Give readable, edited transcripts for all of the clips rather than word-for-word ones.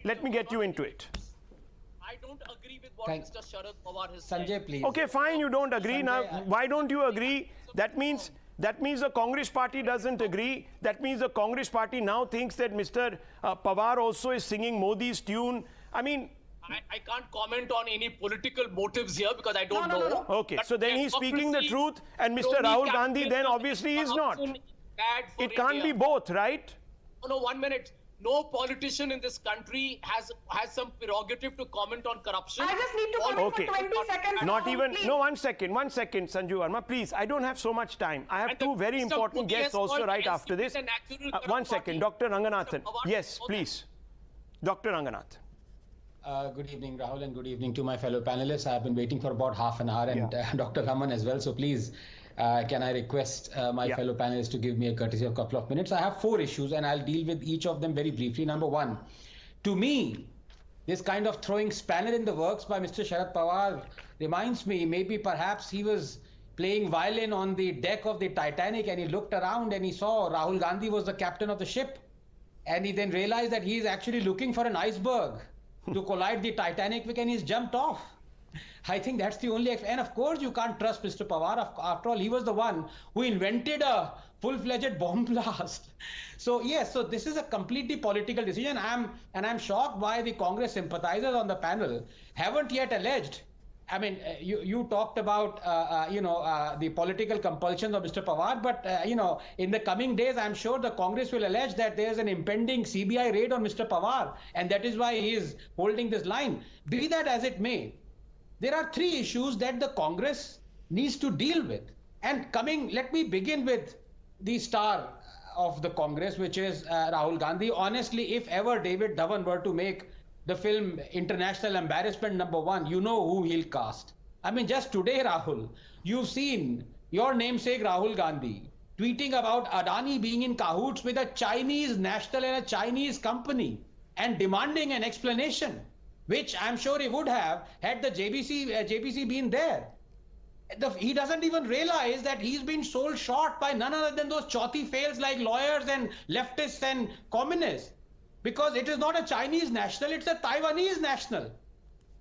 let me get you into it. I don't agree with what Mr. Sharad Pawar has Sanjay, said. please. Okay, fine, you don't agree. Sanjay, Now, why don't you agree? That means the Congress party doesn't agree. That means the Congress party now thinks that Mr. Pawar also is singing Modi's tune. I mean, I can't comment on any political motives here because I don't know. okay, But so then he's speaking the truth, and Mr. Rahul Gandhi then obviously is not. It can't be both, right? No, 1 minute. No politician in this country has some prerogative to comment on corruption. I just need to comment for 20 seconds. Not even, please. no, 1 second, Sanju Verma, please. I don't have so much time. I have two very important guests also right after this. 1 second, Dr. Ranganathan. Yes, please. Dr. Ranganathan. Good evening, Rahul, and good evening to my fellow panelists. I have been waiting for about half an hour, and Dr. Raman as well. So please, can I request my fellow panelists to give me a courtesy of a couple of minutes? I have 4 issues, and I'll deal with each of them very briefly. Number 1, to me, this kind of throwing spanner in the works by Mr. Sharad Pawar reminds me maybe perhaps he was playing violin on the deck of the Titanic, and he looked around and he saw Rahul Gandhi was the captain of the ship, and he then realized that he is actually looking for an iceberg to collide the Titanic with, and he's jumped off. I think that's the only, and of course you can't trust Mr. Pawar. After all, he was the one who invented a full-fledged bomb blast. So yes, so this is a completely political decision. I'm shocked why the Congress sympathizers on the panel haven't yet alleged. I mean, you talked about the political compulsions of Mr. Pawar, but in the coming days, I'm sure the Congress will allege that there's an impending CBI raid on Mr. Pawar, and that is why he is holding this line. Be that as it may, there are 3 issues that the Congress needs to deal with. And let me begin with the star of the Congress, which is Rahul Gandhi. Honestly, if ever David Dhawan were to make the film International Embarrassment #1, you know who he'll cast. I mean, just today, Rahul, you've seen your namesake Rahul Gandhi tweeting about Adani being in cahoots with a Chinese national and a Chinese company and demanding an explanation, which I'm sure he would have had the JBC been there. He doesn't even realize that he's been sold short by none other than those chauthi fails like lawyers and leftists and communists. Because it is not a Chinese national, it's a Taiwanese national.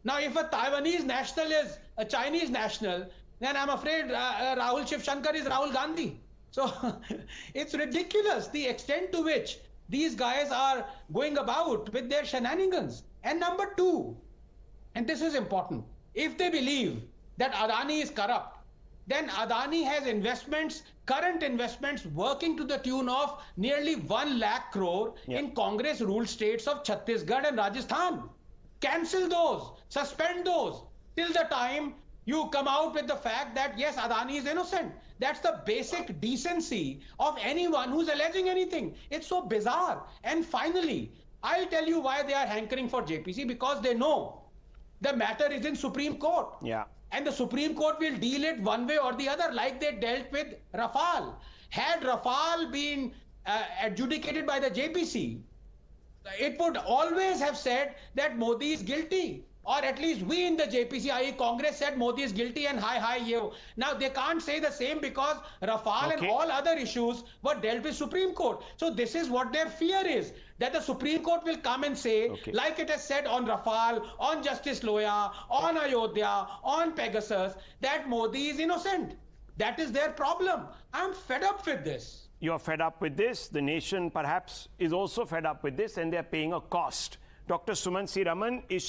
Now, if a Taiwanese national is a Chinese national, then I'm afraid Rahul Shiv Shankar is Rahul Gandhi. So it's ridiculous the extent to which these guys are going about with their shenanigans. And number 2, and this is important, if they believe that Adani is corrupt, then Adani has current investments working to the tune of nearly 1 lakh crore in Congress-ruled states of Chhattisgarh and Rajasthan. Cancel those, suspend those, till the time you come out with the fact that yes, Adani is innocent. That's the basic decency of anyone who's alleging anything. It's so bizarre. And finally, I'll tell you why they are hankering for JPC, because they know the matter is in Supreme Court. Yeah. And the Supreme Court will deal it one way or the other, like they dealt with Rafale. Had Rafale been adjudicated by the JPC, it would always have said that Modi is guilty. Or at least we in the JPC, i.e. Congress, said Modi is guilty and hi, yo. Now they can't say the same because Rafale and all other issues were dealt with Supreme Court. So this is what their fear is, that the Supreme Court will come and say, like it has said on Rafale, on Justice Loya, on Ayodhya, on Pegasus, that Modi is innocent. That is their problem. I'm fed up with this. You're fed up with this. The nation perhaps is also fed up with this, and they're paying a cost. Dr. Suman C. Raman is